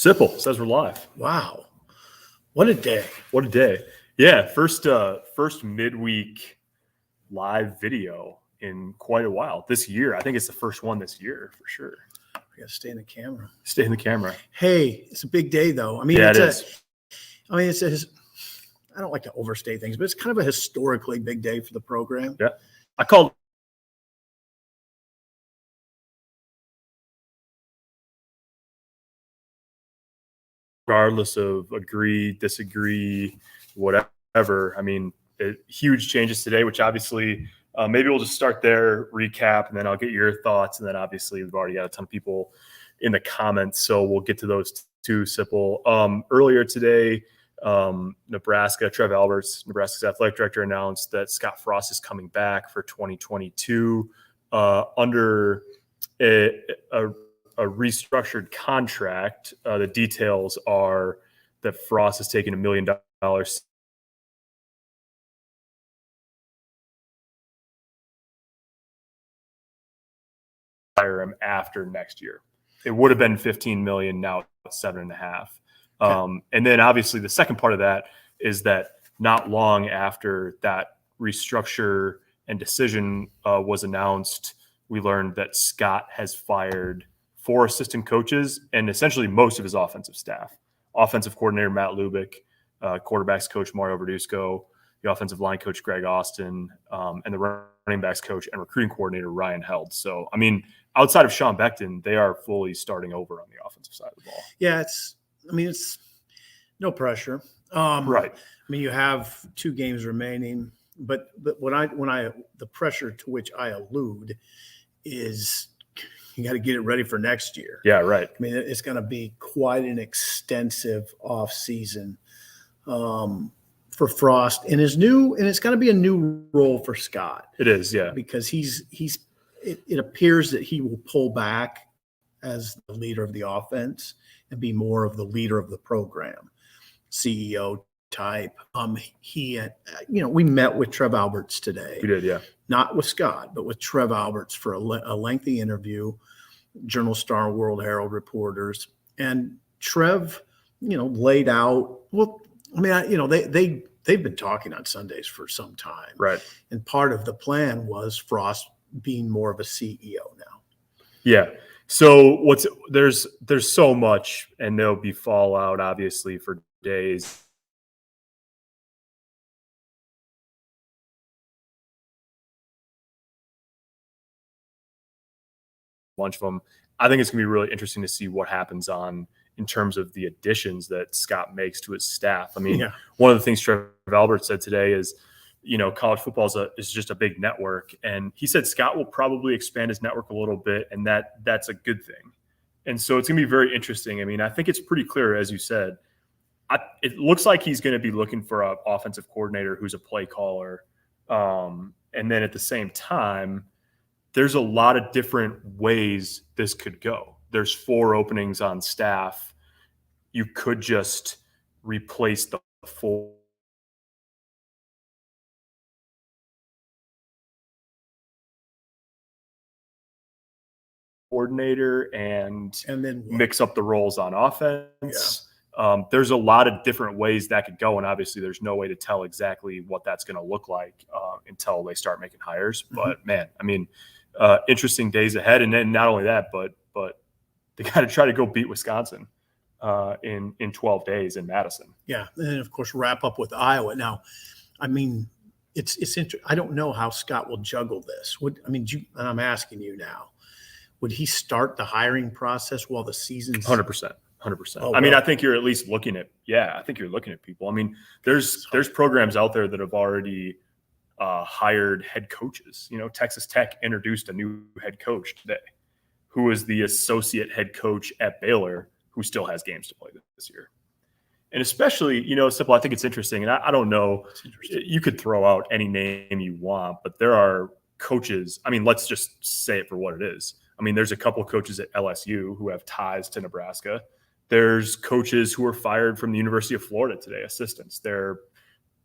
Sipple says we're live. Wow. What a day. What a day. Yeah, first midweek live video in quite a while. This year, I think it's the first one this year for sure. I got to stay in the camera. Stay in the camera. Hey, it's a big day though. I mean, yeah, it's I don't like to overstate things, but it's kind of a historically big day for the program. Yeah. I called regardless of agree, disagree, whatever. I mean, huge changes today, which obviously maybe we'll just start there, recap, and then I'll get your thoughts. And then obviously we've already got a ton of people in the comments, so we'll get to those too, Sipple. Earlier today, Nebraska, Trev Alberts, Nebraska's athletic director, announced that Scott Frost is coming back for 2022 under a restructured contract. The details are that Frost is taking $1 million hire him after next year. It would have been 15 million, now it's 7.5. And then obviously the second part of that is that not long after that restructure and decision was announced, we learned that Scott has fired 4 assistant coaches and essentially most of his offensive staff. Offensive coordinator Matt Lubick, quarterbacks coach Mario Verduzco, the offensive line coach Greg Austin, and the running backs coach and recruiting coordinator Ryan Held. So, I mean, outside of Sean Beckton, they are fully starting over on the offensive side of the ball. Yeah, it's no pressure. Right. I mean, you have 2 games remaining, but the pressure to which I allude is you got to get it ready for next year. Yeah, right. I mean, it's going to be quite an extensive off season for Frost and it's going to be a new role for Scott. It is, yeah, because it appears that he will pull back as the leader of the offense and be more of the leader of the program, CEO type. We met with Trev Alberts today. We did, yeah. Not with Scott, but with Trev Alberts for a lengthy interview, Journal Star, World Herald reporters. And Trev, laid out, they've been talking on Sundays for some time. Right. And part of the plan was Frost being more of a CEO now. Yeah. So there's so much, and there'll be fallout obviously for days. Bunch of them. I think it's going to be really interesting to see what happens in terms of the additions that Scott makes to his staff. I mean, One of the things Trev Albert said today is, college football is just a big network. And he said Scott will probably expand his network a little bit, and that's a good thing. And so it's going to be very interesting. I mean, I think it's pretty clear, as you said, it looks like he's going to be looking for an offensive coordinator who's a play caller. And then at the same time, there's a lot of different ways this could go. There's 4 openings on staff. You could just replace the 4 coordinator and then mix up the roles on offense. Yeah. There's a lot of different ways that could go, and obviously there's no way to tell exactly what that's going to look like until they start making hires. Mm-hmm. But man, I mean, interesting days ahead. And then not only that, but they got to try to go beat Wisconsin in 12 days in Madison. Yeah, and then of course wrap up with Iowa. Now, I mean, it's interesting. I don't know how Scott will juggle this. And I'm asking you now, would he start the hiring process while the season's 100%? I mean, I think you're at least looking at people. I mean, there's programs out there that have already hired head coaches. Texas Tech introduced a new head coach today, who is the associate head coach at Baylor, who still has games to play this year. And especially, Sipple, I think it's interesting. And I don't know, you could throw out any name you want, but there are coaches. I mean, let's just say it for what it is. I mean, there's a couple of coaches at LSU who have ties to Nebraska. There's coaches who were fired from the University of Florida today, assistants. Their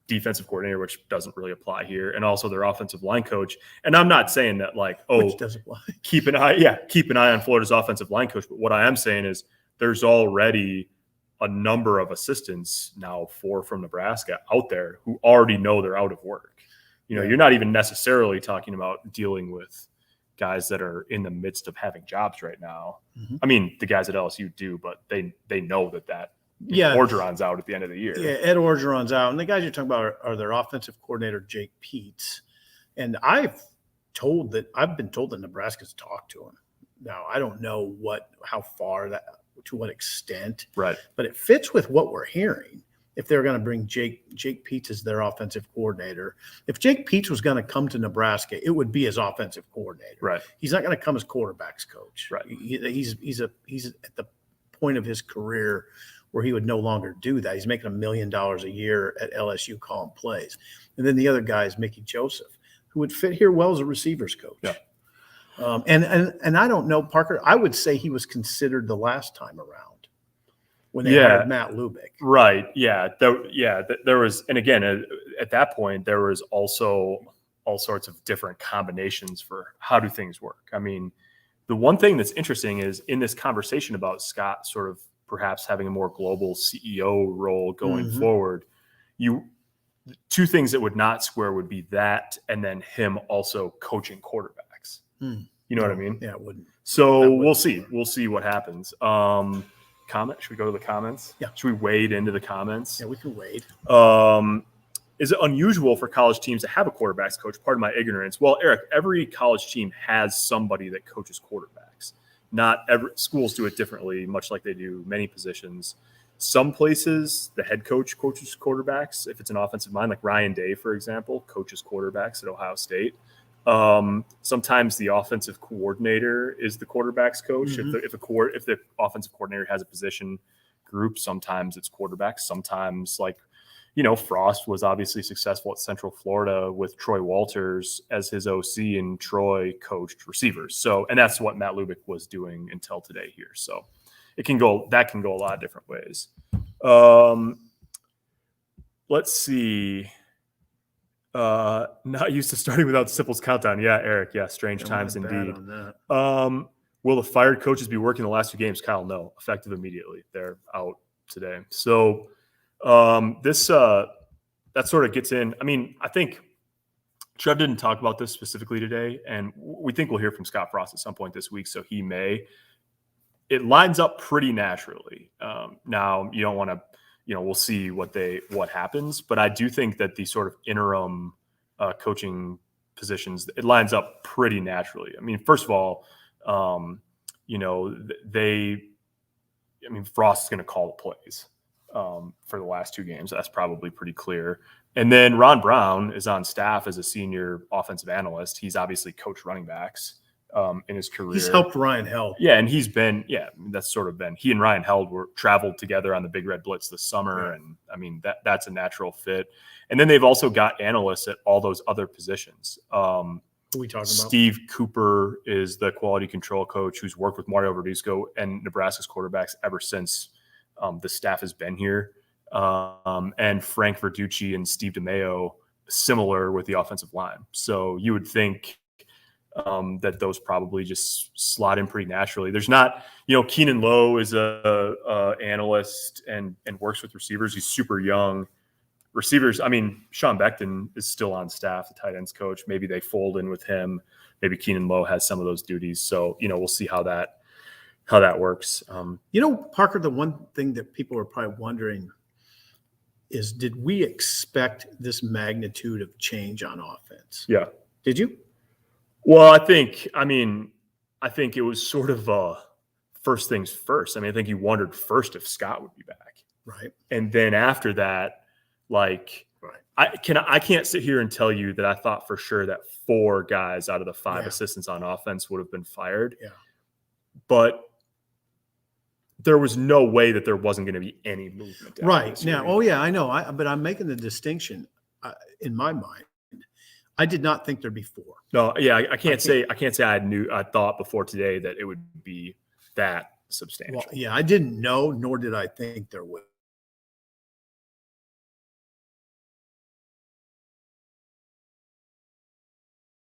defensive coordinator, which doesn't really apply here, and also their offensive line coach. And I'm not saying that which does apply. Keep an eye on Florida's offensive line coach. But what I am saying is there's already a number of assistants now, 4 from Nebraska out there who already know they're out of work. You're not even necessarily talking about dealing with guys that are in the midst of having jobs right now. Mm-hmm. I mean, the guys at LSU do, but they know that Orgeron's out at the end of the year. Yeah, Ed Orgeron's out. And the guys you're talking about are their offensive coordinator, Jake Peets. And I've been told that Nebraska's talked to him. Now, I don't know how far to what extent. Right. But it fits with what we're hearing. If they're going to bring Jake Peets as their offensive coordinator. If Jake Peets was going to come to Nebraska, it would be as offensive coordinator. Right. He's not going to come as quarterbacks coach. Right. He's at the point of his career where he would no longer do that. He's making $1 million a year at LSU calling plays. And then the other guy is Mickey Joseph, who would fit here well as a receivers coach. Yeah. And I don't know, Parker, I would say he was considered the last time around when they hired Matt Lubick. Right. Yeah. There was, and again, at that point, there was also all sorts of different combinations for how do things work. I mean, the one thing that's interesting is in this conversation about Scott sort of perhaps having a more global CEO role going forward, two things that would not square would be that and then him also coaching quarterbacks. You know what I mean? Yeah, it wouldn't. So we'll see. We'll see what happens. Comment? Should we go to the comments? Yeah. Should we wade into the comments? Yeah, we can wade. Is it unusual for college teams to have a quarterbacks coach? Pardon my ignorance. Well, Eric, every college team has somebody that coaches quarterbacks. Not every schools do it differently, much like they do many positions. Some places, the head coach coaches quarterbacks. If it's an offensive mind, like Ryan Day, for example, coaches quarterbacks at Ohio State. Sometimes the offensive coordinator is the quarterback's coach. If the offensive coordinator has a position group, sometimes it's quarterbacks. Sometimes, like, Frost was obviously successful at Central Florida with Troy Walters as his OC, and Troy coached receivers. So, and that's what Matt Lubick was doing until today here. So that can go a lot of different ways. Let's see. Not used to starting without Sipple's countdown. Yeah, Eric. Yeah, strange times indeed. Will the fired coaches be working the last 2 games? Kyle, no. Effective immediately. They're out today. So that sort of gets in. I mean, I think Trev didn't talk about this specifically today, and we think we'll hear from Scott Frost at some point this week, so he may. It lines up pretty naturally. Now, you don't want to, we'll see what happens, but I do think that the sort of interim coaching positions, it lines up pretty naturally. I mean, first of all, Frost is going to call the plays for the last 2 games. That's probably pretty clear. And then Ron Brown is on staff as a senior offensive analyst. He's obviously coached running backs in his career. He's helped Ryan Held. Yeah, and that's sort of been, he and Ryan Held traveled together on the Big Red Blitz this summer. Right. And I mean, that's a natural fit. And then they've also got analysts at all those other positions. Who are we talking about? Steve Cooper is the quality control coach who's worked with Mario Verduzco and Nebraska's quarterbacks ever since the staff has been here. And Frank Verducci and Steve DeMeo, similar with the offensive line. So you would think that those probably just slot in pretty naturally. There's not, Keenan Lowe is a analyst and works with receivers. He's super young. Receivers, I mean, Sean Beckton is still on staff, the tight ends coach. Maybe they fold in with him. Maybe Keenan Lowe has some of those duties. So, we'll see how that works. Parker, the one thing that people are probably wondering is, did we expect this magnitude of change on offense? Yeah. Did you? Well, I think it was sort of first things first. I mean, I think you wondered first if Scott would be back. Right. And then after that, right. I can't sit here and tell you that I thought for sure that 4 guys out of the 5 assistants on offense would have been fired. Yeah. But there was no way that there wasn't going to be any movement. Right. Now, I know. But I'm making the distinction in my mind. I did not think there'd be 4. No, yeah, I can't say I thought before today that it would be that substantial. Well, yeah, I didn't know, nor did I think there would.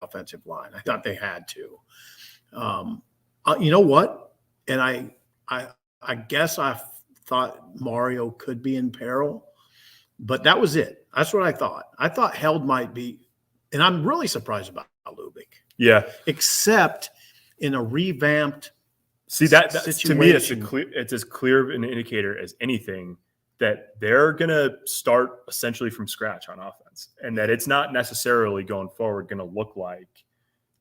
Offensive line. I thought they had to. You know what? And I guess I thought Mario could be in peril, but that was it. That's what I thought. I thought Held might be, and I'm really surprised about Lubick. Yeah. Except in a revamped that situation. To me, it's as clear an indicator as anything that they're going to start essentially from scratch on offense, and that it's not necessarily going forward going to look like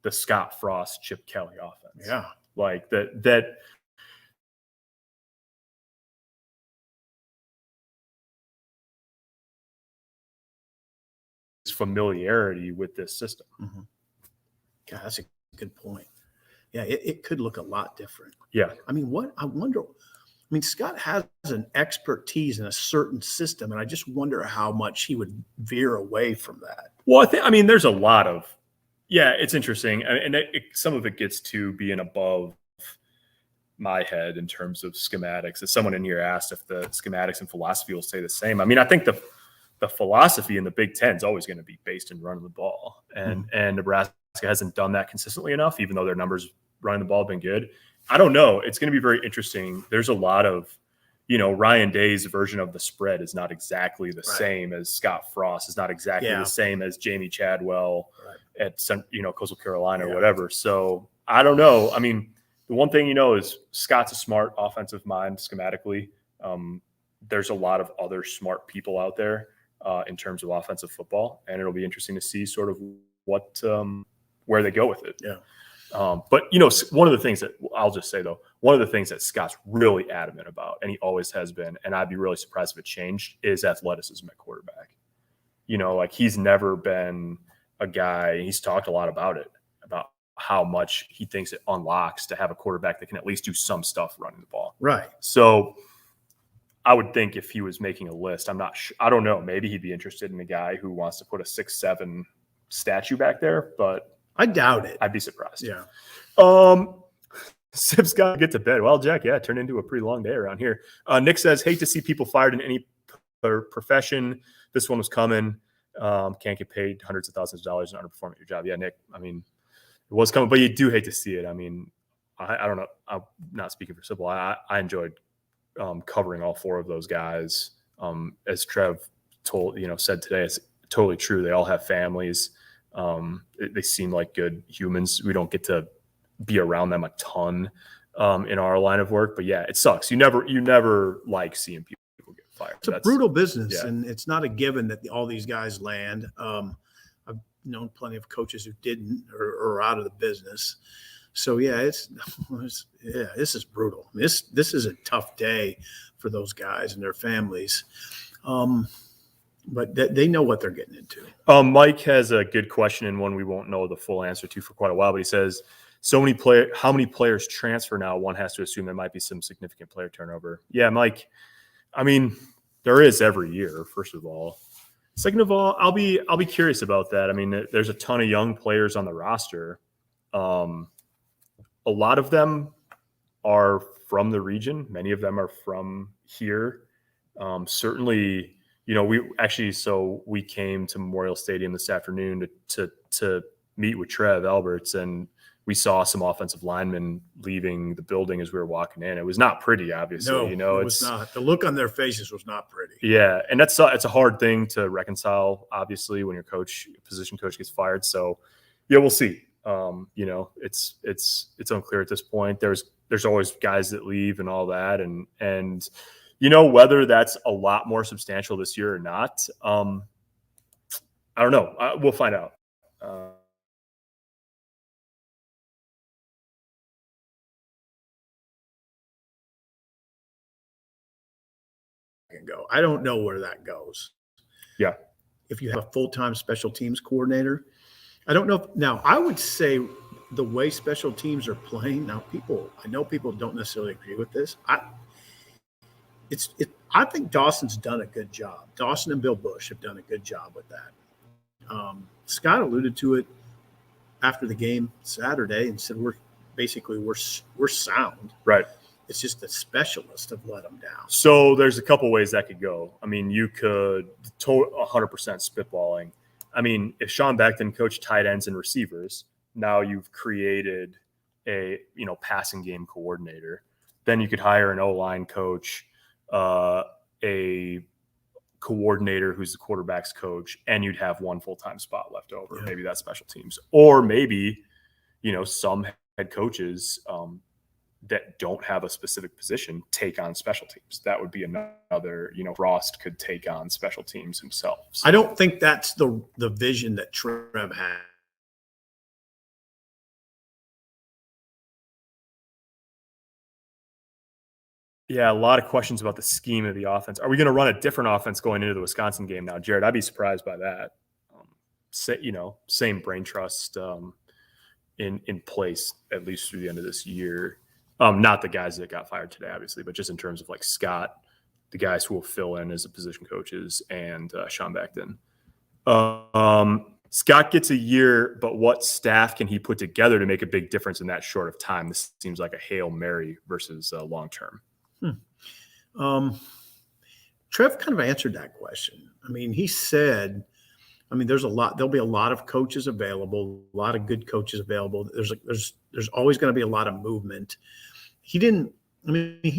the Scott Frost, Chip Kelly offense. Yeah. Like that familiarity with this system. Mm-hmm. God, that's a good point. Yeah, it could look a lot different. Yeah. I mean, Scott has an expertise in a certain system, and I just wonder how much he would veer away from that. Well, there's a lot of, it's interesting. And some of it gets to being above my head in terms of schematics. As someone in here asked if the schematics and philosophy will stay the same. I mean, I think the philosophy in the Big Ten is always going to be based in running the ball. And Nebraska hasn't done that consistently enough, even though their numbers running the ball have been good. I don't know. It's going to be very interesting. There's a lot of, Ryan Day's version of the spread is not exactly the same as Scott Frost. Is not exactly the same as Jamie Chadwell at Coastal Carolina or whatever. So I don't know. I mean, the one thing is Scott's a smart offensive mind schematically. There's a lot of other smart people out there in terms of offensive football, and it'll be interesting to see sort of what where they go with it. Yeah. But one of the things that I'll just say though, one of the things that Scott's really adamant about, and he always has been, and I'd be really surprised if it changed, is athleticism at quarterback. Like he's never been a guy. He's talked a lot about it, about how much he thinks it unlocks to have a quarterback that can at least do some stuff running the ball. Right. So I would think if he was making a list, I'm not sure. I don't know. Maybe he'd be interested in a guy who wants to put a 6'7" statue back there, but I doubt it. I'd be surprised. Yeah. Sip's got to get to bed. Well, Jack, it turned into a pretty long day around here. Nick says, hate to see people fired in any profession. This one was coming. Can't get paid hundreds of thousands of dollars and underperform at your job. Yeah, Nick, I mean, it was coming, but you do hate to see it. I mean, I don't know. I'm not speaking for Sipple. I enjoyed covering all four of those guys. As Trev said today, it's totally true. They all have families. They seem like good humans. We don't get to be around them a ton in our line of work, but yeah, it sucks. You never like seeing people get fired. It's a brutal business, and it's not a given that all these guys land. I've known plenty of coaches who didn't or are out of the business. So this is brutal. This is a tough day for those guys and their families. But they know what they're getting into. Mike has a good question, and one we won't know the full answer to for quite a while, but he says, how many players transfer now? One has to assume there might be some significant player turnover. Yeah, Mike, I mean, there is every year, first of all. Second of all, I'll be curious about that. I mean, there's a ton of young players on the roster. A lot of them are from the region. Many of them are from here. Certainly, we came to Memorial Stadium this afternoon to meet with Trev Alberts, and we saw some offensive linemen leaving the building as we were walking in. It was not pretty, obviously. No, it was not. The look on their faces was not pretty. Yeah, and it's a hard thing to reconcile, obviously, when your position coach gets fired. So, yeah, we'll see. It's unclear at this point. There's always guys that leave and all that, and whether that's a lot more substantial this year or not, I don't know. We'll find out. I don't know where that goes. Yeah. If you have a full-time special teams coordinator, I don't know. Now, I would say the way special teams are playing now, I know people don't necessarily agree with this. I think Dawson's done a good job. Dawson and Bill Bush have done a good job with that. Scott alluded to it after the game Saturday and said we're sound. Right. It's just the specialists have let them down. So there's a couple ways that could go. I mean, you could 100% spitballing. I mean, if Sean Beckton coached tight ends and receivers, now you've created a passing game coordinator then you could hire an O-line coach, a coordinator who's the quarterback's coach, and you'd have one full-time spot left over. Yeah. Maybe that's special teams, or maybe, some head coaches that don't have a specific position take on special teams. That would be another, Frost could take on special teams himself. So. I don't think that's the vision that Trev had. Yeah, a lot of questions about the scheme of the offense. Are we going to run a different offense going into the Wisconsin game now, Jared? I'd be surprised by that. Same brain trust in place at least through the end of this year. Not the guys that got fired today, obviously, but just in terms of like Scott, the guys who will fill in as the position coaches, and Sean Beckton. Scott gets a year, but what staff can he put together to make a big difference in that short of time? This seems like a Hail Mary versus long term. Trev kind of answered that question. I mean, he said, there'll be a lot of coaches available, a lot of good coaches available. There's always going to be a lot of movement. He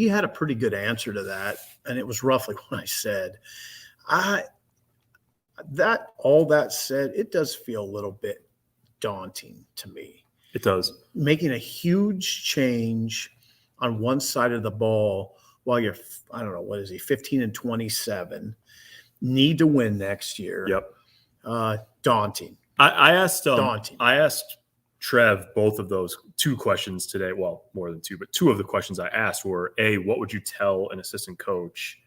had a pretty good answer to that. And it was roughly what I said. All that said, it does feel a little bit daunting to me. It does. Making a huge change on one side of the ball while you're, 15-27, need to win next year. Yep. Daunting. I asked daunting. I asked Trev both of those two questions today. Well, more than two, but two of the questions I asked were, A, what would you tell an assistant coach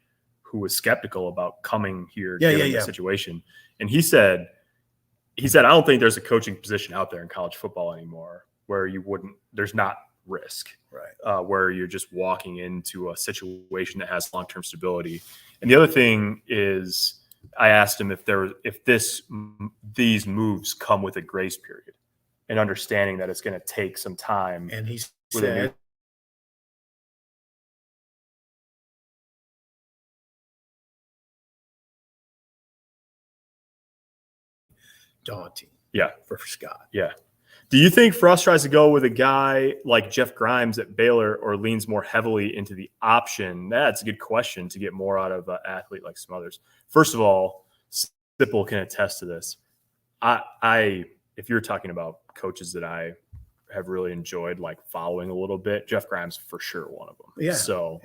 who was skeptical about coming here given the situation? And he said, I don't think there's a coaching position out there in college football anymore where there's not risk, right? Where you're just walking into a situation that has long-term stability. And the other thing is, I asked him if these moves come with a grace period and understanding that it's going to take some time. And he said, daunting. Yeah. For Scott. Yeah. Do you think Frost tries to go with a guy like Jeff Grimes at Baylor or leans more heavily into the option? That's a good question to get more out of an athlete like some others. First of all, Sipple can attest to this. If you're talking about coaches that I have really enjoyed like following a little bit, Jeff Grimes for sure one of them. Yeah. So,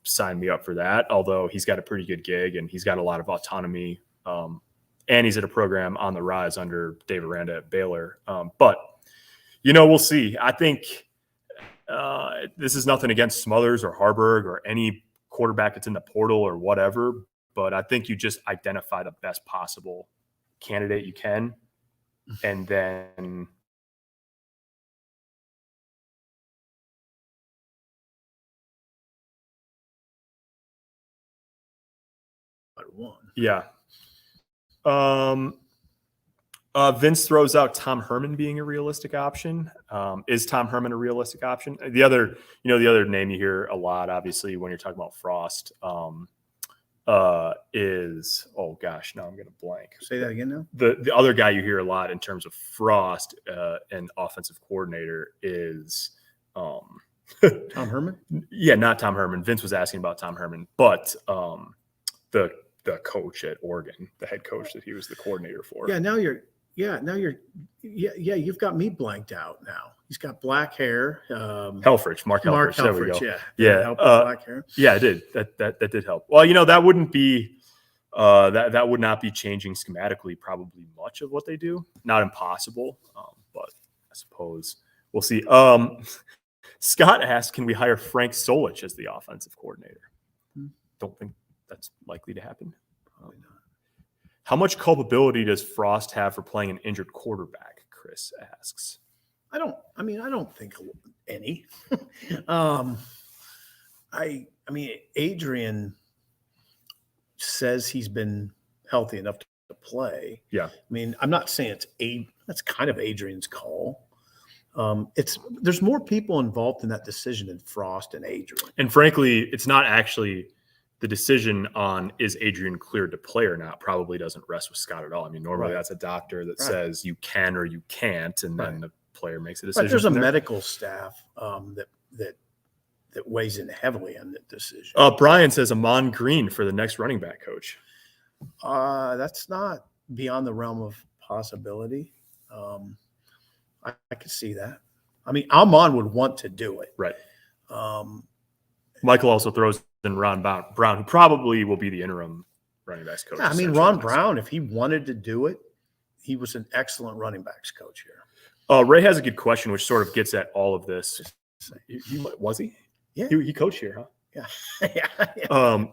sign me up for that. Although he's got a pretty good gig and he's got a lot of autonomy. And he's at a program on the rise under Dave Aranda at Baylor. But, we'll see. I think this is nothing against Smothers or Harburg or any quarterback that's in the portal or whatever. But I think you just identify the best possible candidate you can. And then yeah. Vince throws out Tom Herman being a realistic option. Is Tom Herman a realistic option? The other name you hear a lot, obviously, when you're talking about Frost, is, oh gosh, now I'm going to blank. Say that again now. The other guy you hear a lot in terms of Frost, and offensive coordinator is, Tom Herman? Yeah, not Tom Herman. Vince was asking about Tom Herman, but the coach at Oregon, the head coach that he was the coordinator for. You've got me blanked out now. He's got black hair. Helfrich, Mark Helfrich. There we go. Yeah. Help with black hair. Yeah, it did. That did help. Well, that wouldn't be that would not be changing schematically probably much of what they do. Not impossible, but I suppose we'll see. Scott asked, can we hire Frank Solich as the offensive coordinator? Don't think that's likely to happen. Probably not. How much culpability does Frost have for playing an injured quarterback? Chris asks. I don't think any. Adrian says he's been healthy enough to play. Yeah. I'm not saying that's kind of Adrian's call. There's more people involved in that decision than Frost and Adrian. And frankly, it's not actually the decision on is Adrian cleared to play or not probably doesn't rest with Scott at all. Normally that's a doctor that says you can or you can't, and then the player makes a decision. There's a medical staff that that weighs in heavily on the decision. Brian says Amon Green for the next running back coach. That's not beyond the realm of possibility. I could see that. I mean, Amon would want to do it. Right. Michael also throws in Ron Brown, who probably will be the interim running backs coach. Yeah, I mean, Ron Brown, if he wanted to do it, he was an excellent running backs coach here. Ray has a good question, which sort of gets at all of this. Was he? Yeah. He coached here, huh? Yeah.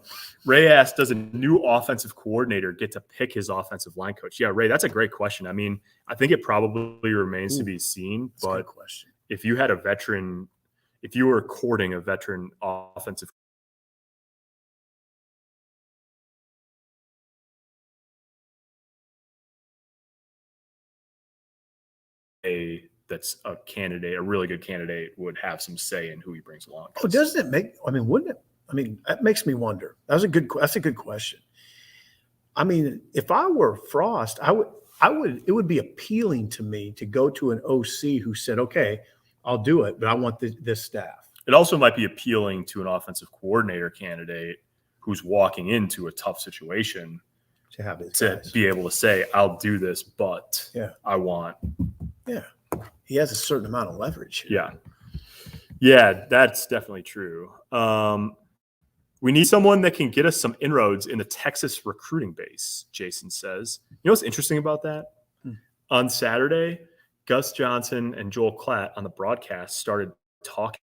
Ray asked, does a new offensive coordinator get to pick his offensive line coach? Yeah, Ray, that's a great question. I mean, I think it probably remains to be seen. That's a but good question. if you had a veteran, if you were courting a veteran offensive that's a candidate, a really good candidate, would have some say in who he brings along. Oh, doesn't it make? I mean, wouldn't it? I mean, that makes me wonder. That's a good question. I mean, if I were Frost, it would be appealing to me to go to an OC who said, okay, I'll do it, but I want this staff. It also might be appealing to an offensive coordinator candidate who's walking into a tough situation To have his to guys. be able to say, I'll do this, but I want. Yeah. He has a certain amount of leverage. Yeah. Yeah, that's definitely true. We need someone that can get us some inroads in the Texas recruiting base, Jason says. You know what's interesting about that? On Saturday, Gus Johnson and Joel Klatt on the broadcast started talking.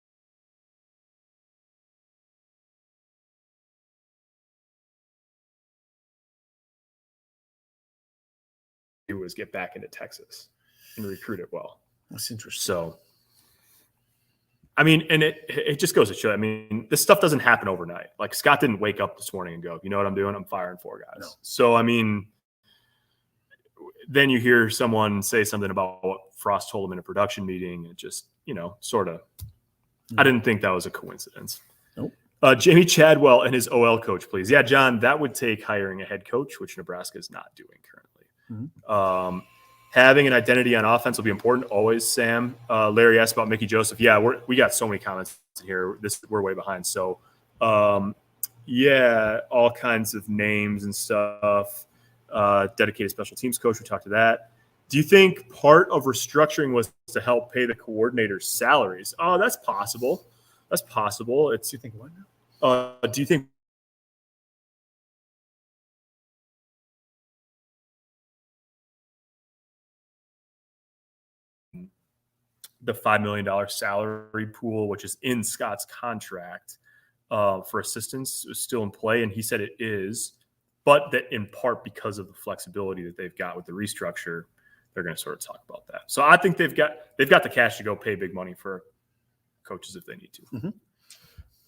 Do is get back into Texas and recruit it well. That's interesting. So, I mean, and it just goes to show, I mean, this stuff doesn't happen overnight. Like, Scott didn't wake up this morning and go, you know what I'm doing? I'm firing 4 guys. No. So, I mean, then you hear someone say something about what Frost told him in a production meeting. It just, sort of, I didn't think that was a coincidence. Nope. Jamie Chadwell and his OL coach, please. Yeah, John, that would take hiring a head coach, which Nebraska is not doing currently. Mm-hmm. Having an identity on offense will be important always, Sam. Larry asked about Mickey Joseph. Yeah, we got so many comments in here. We're way behind. So, yeah, all kinds of names and stuff. Dedicated special teams coach, we talked to that. Do you think part of restructuring was to help pay the coordinators' salaries? Oh, that's possible. That's possible. Do you think what now? Do you think the $5 million salary pool, which is in Scott's contract for assistants, is still in play? And he said it is, but that in part because of the flexibility that they've got with the restructure, they're going to sort of talk about that. So I think they've got the cash to go pay big money for coaches if they need to.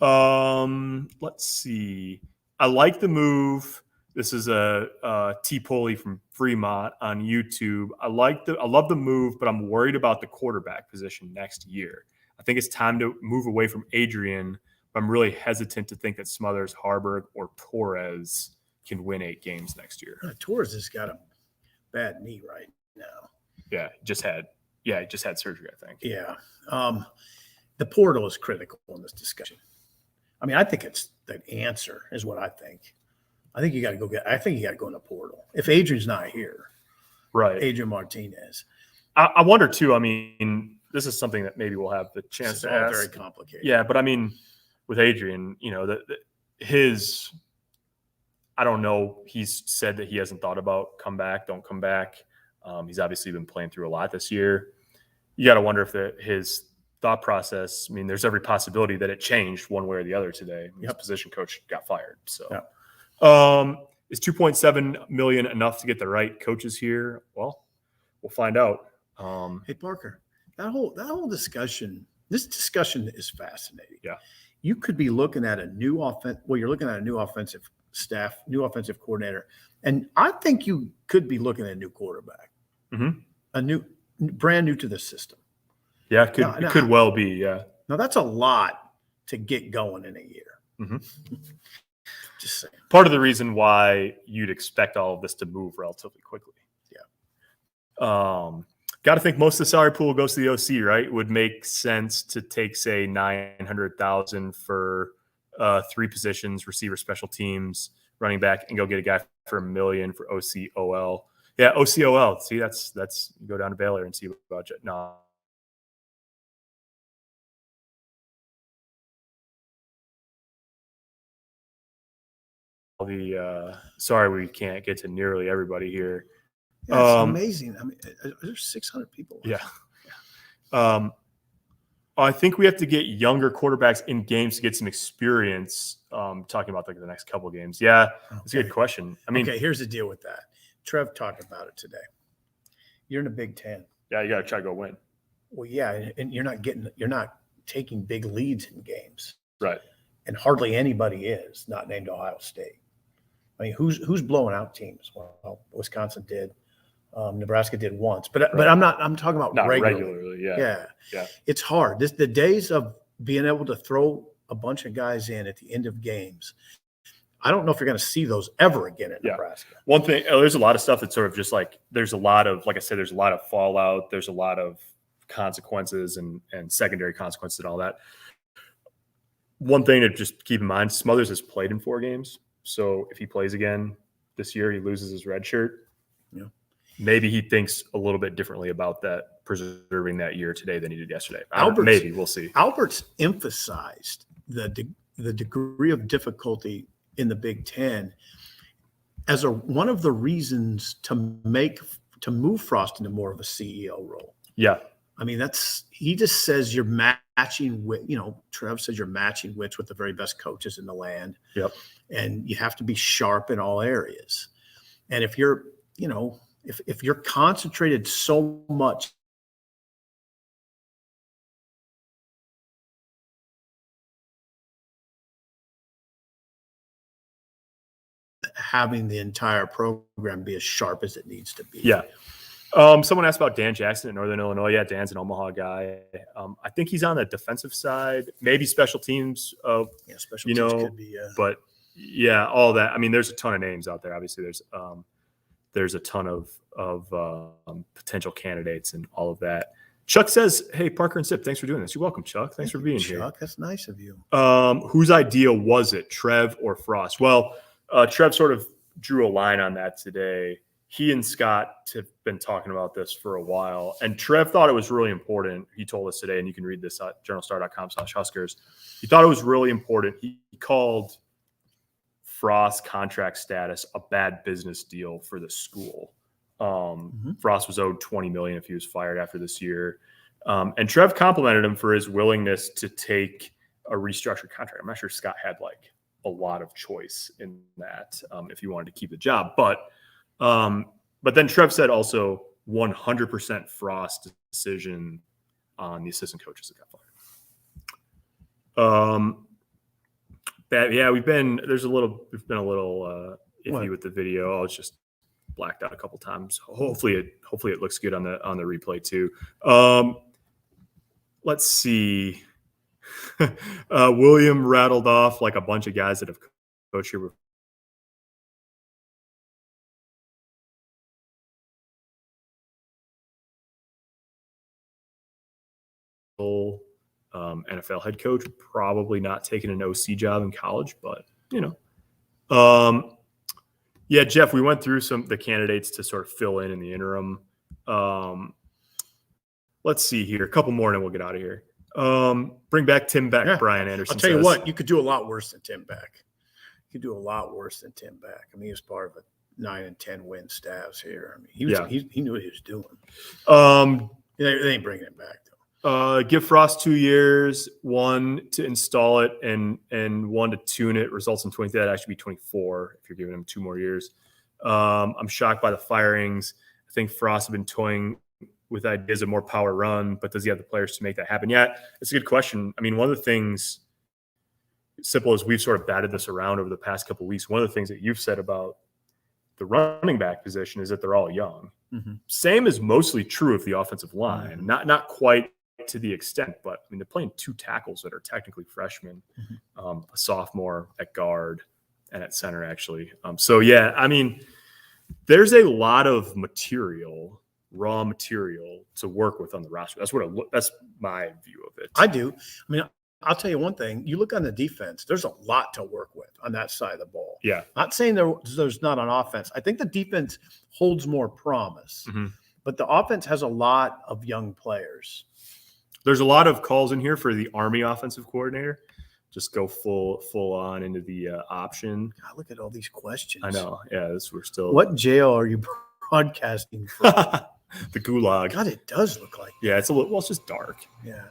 Mm-hmm. Let's see. I like the move. This is a T. Poley from Fremont on YouTube. I love the move, but I'm worried about the quarterback position next year. I think it's time to move away from Adrian, but I'm really hesitant to think that Smothers, Harburg, or Torres can win 8 games next year. Torres has got a bad knee right now. Yeah, he just had surgery, I think. Yeah. The portal is critical in this discussion. I mean, I think it's the answer is what I think. I think you got to go in the portal. If Adrian's not here, right? Adrian Martinez. I wonder too. I mean, this is something that maybe we'll have the chance to ask. Very complicated. Yeah, but I mean, with Adrian, I don't know. He's said that he hasn't thought about don't come back. He's obviously been playing through a lot this year. You got to wonder if his thought process. I mean, there's every possibility that it changed one way or the other today. His position coach got fired. So. Yep. Is $2.7 million enough to get the right coaches here? Well, we'll find out. Hey, Parker, that whole discussion, this discussion is fascinating. Yeah. You could be looking at a new offense. Well, you're looking at a new offensive staff, new offensive coordinator. And I think you could be looking at a new quarterback, brand new to the system. Yeah, it could well be. Yeah. Now that's a lot to get going in a year. Mm-hmm. Just saying. Part of the reason why you'd expect all of this to move relatively quickly. Yeah. got to think most of the salary pool goes to the OC, right? It would make sense to take, say, $900,000 for 3 positions: receiver, special teams, running back, and go get a guy for $1 million for OCOL. Yeah, OCOL. See, that's go down to Baylor and see about it. No. Sorry, we can't get to nearly everybody here. Yeah, it's amazing. I mean, there's 600 people. Yeah. I think we have to get younger quarterbacks in games to get some experience. Talking about like the next couple of games. Yeah, that's a good question. I mean, okay, here's the deal with that. Trev talked about it today. You're in the Big Ten. Yeah, you got to try to go win. Well, yeah, and you're not taking big leads in games, right? And hardly anybody is, not named Ohio State. I mean, who's blowing out teams? Well, Wisconsin did. Nebraska did once, but I'm talking about not regularly. Yeah. It's hard. The days of being able to throw a bunch of guys in at the end of games, I don't know if you're going to see those ever again in Nebraska. One thing, there's a lot of stuff that's sort of just like, there's a lot of, like I said, there's a lot of fallout. There's a lot of consequences and secondary consequences and all that. One thing to just keep in mind, Smothers has played in 4 games. So if he plays again this year, he loses his red shirt. Yeah. Maybe he thinks a little bit differently about that, preserving that year today than he did yesterday. Maybe we'll see. Albert's emphasized the degree of difficulty in the Big Ten as one of the reasons to move Frost into more of a CEO role. Yeah. I mean, he just says you're matching with, Trev says you're matching wits with the very best coaches in the land. Yep. And you have to be sharp in all areas. And if you're, if you're concentrated so much having the entire program be as sharp as it needs to be. Yeah. Someone asked about Dan Jackson in Northern Illinois. Yeah, Dan's an Omaha guy. I think he's on the defensive side, maybe special teams. Special teams could be. But yeah, all that. I mean, there's a ton of names out there. Obviously, there's a ton of potential candidates and all of that. Chuck says, "Hey, Parker and Sip, thanks for doing this." You're welcome, Chuck. Thanks for being here. Chuck, that's nice of you. Whose idea was it, Trev or Frost? Well, Trev sort of drew a line on that today. He and Scott have been talking about this for a while, and Trev thought it was really important. He told us today, and you can read this at journalstar.com/Huskers. He thought it was really important. He called Frost's contract status a bad business deal for the school. Frost was owed $20 million if he was fired after this year. And Trev complimented him for his willingness to take a restructured contract. I'm not sure Scott had like a lot of choice in that if he wanted to keep the job. But then Trev said also 100% Frost decision on the assistant coaches that got fired. Yeah, we've been a little iffy with the video. I was just blacked out a couple times. Hopefully it looks good on the replay too. Let's see. William rattled off like a bunch of guys that have coached here before. NFL head coach, probably not taking an OC job in college, but yeah, Jeff, we went through the candidates to sort of fill in the interim. Let's see here, a couple more, and then we'll get out of here. Bring back Tim Beck. Yeah. Brian Anderson. I'll tell you what, you could do a lot worse than Tim Beck. I mean, he was part of a 9 and 10 win staffs here. I mean, he knew what he was doing. They ain't bringing him back though. Give Frost 2 years, 1 to install it and 1 to tune it. Results in 20. That actually be 24 if you're giving him 2 more years. I'm shocked by the firings. I think Frost has been toying with ideas of more power run, but does he have the players to make that happen? Yeah, it's a good question. I mean, one of the things, simple as we've sort of batted this around over the past couple of weeks, one of the things that you've said about the running back position is that they're all young. Mm-hmm. Same is mostly true of the offensive line. Mm-hmm. Not quite to the extent, but I mean, they're playing 2 tackles that are technically freshmen, a sophomore at guard and at center, actually. So yeah, I mean, there's a lot of material raw material to work with on the roster. That's my view of it. I do. I mean, I'll tell you one thing. You look on the defense, there's a lot to work with on that side of the ball. Yeah. Not saying there's not on offense. I think the defense holds more promise, but the offense has a lot of young players. There's a lot of calls in here for the Army offensive coordinator. Just go full on into the option. God, look at all these questions. I know. Yeah, we're still. What jail are you broadcasting from? The Gulag. God, it does look like. Yeah, it's a little. Well, it's just dark. Yeah.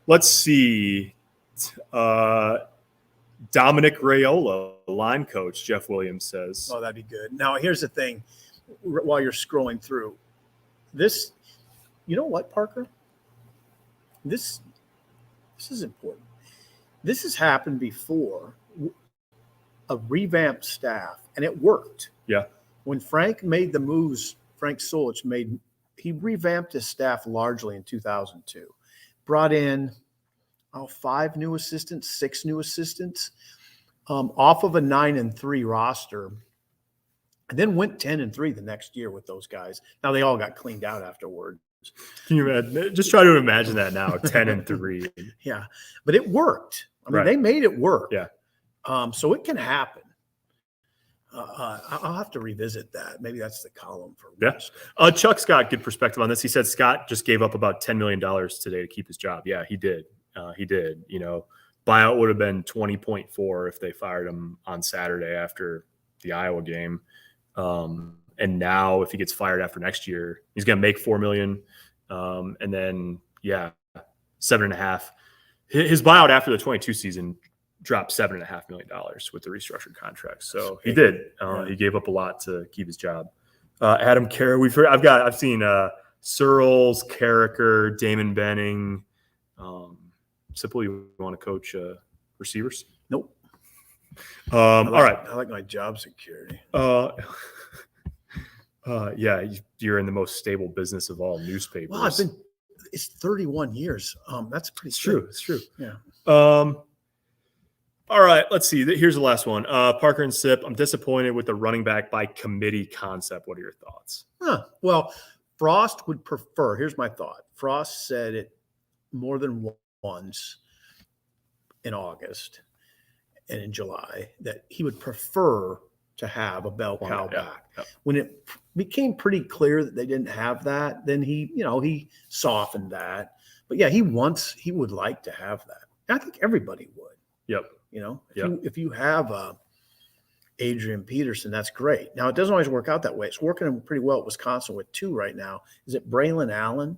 Let's see. Dominic Raiola, line coach, Jeff Williams says. Oh, that'd be good. Now, here's the thing. While you're scrolling through this, you know what, Parker? This is important. This has happened before, a revamped staff, and it worked. Yeah. When Frank made the moves, Frank Solich he revamped his staff largely in 2002. Brought in 5 new assistants, 6 new assistants, off of a 9-3 roster, and then went 10-3 the next year with those guys. Now they all got cleaned out afterward. Can you imagine? Just try to imagine that now, 10-3. Yeah, but it worked. I mean, They made it work. Yeah. So it can happen. I'll have to revisit that. Maybe that's the column for Wednesday. Chuck's got good perspective on this. He said Scott just gave up about $10 million today to keep his job. Yeah, he did. He did. Buyout would have been 20.4 if they fired him on Saturday after the Iowa game. And now if he gets fired after next year, he's going to make $4 million. And then, 7.5. His buyout after the 22 season dropped $7.5 million with the restructured contract. So he did. He gave up a lot to keep his job. Adam Carroll. I've seen Searles, Carricker, Damon Benning. Sipple, you want to coach receivers? Nope. All right. I like my job security. You're in the most stable business of all, newspapers. Well, it's 31 years. That's pretty true. It's true. Yeah. All right, let's see. Here's the last one. Parker and Sip, I'm disappointed with the running back by committee concept. What are your thoughts? Well, Frost would prefer. Here's my thought. Frost said it more than once in August and in July that he would prefer to have a bell cow back. Yeah. When it became pretty clear that they didn't have that, then he softened that. But yeah, he would like to have that. And I think everybody would. Yep. If you have Adrian Peterson, that's great. Now it doesn't always work out that way. It's working pretty well at Wisconsin with 2 right now. Is it Braylon Allen?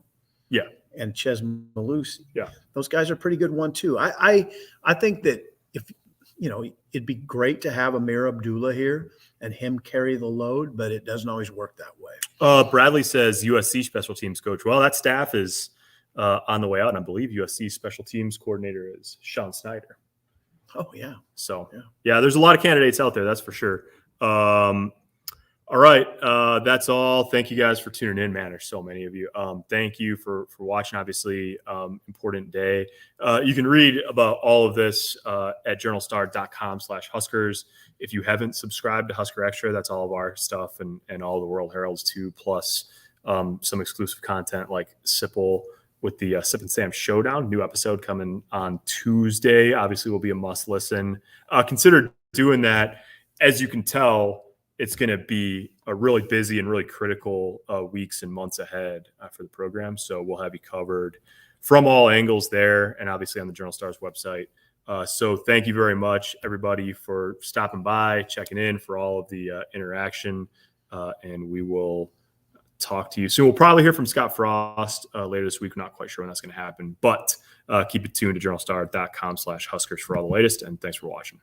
Yeah. And Ches Malusi. Yeah. Those guys are pretty good 1-2. I think that if it'd be great to have Amir Abdullah here and him carry the load, but it doesn't always work that way. Bradley says USC special teams coach. Well, that staff is on the way out, and I believe USC special teams coordinator is Sean Snyder. Oh, yeah. So, yeah, there's a lot of candidates out there, that's for sure. All right, that's all. Thank you guys for tuning in, man. There's so many of you. Thank you for watching, obviously, important day. You can read about all of this at journalstar.com/Huskers. If you haven't subscribed to Husker Extra, that's all of our stuff and all the World Heralds too, plus some exclusive content like Sipple with the Sip and Sam Showdown. New episode coming on Tuesday. Obviously, will be a must listen. Consider doing that. As you can tell, it's going to be a really busy and really critical weeks and months ahead for the program. So we'll have you covered from all angles there and obviously on the Journal Star's website. So thank you very much, everybody, for stopping by, checking in, for all of the interaction. And we will talk to you soon. We'll probably hear from Scott Frost later this week. We're not quite sure when that's going to happen, but keep it tuned to journalstar.com/Huskers for all the latest. And thanks for watching.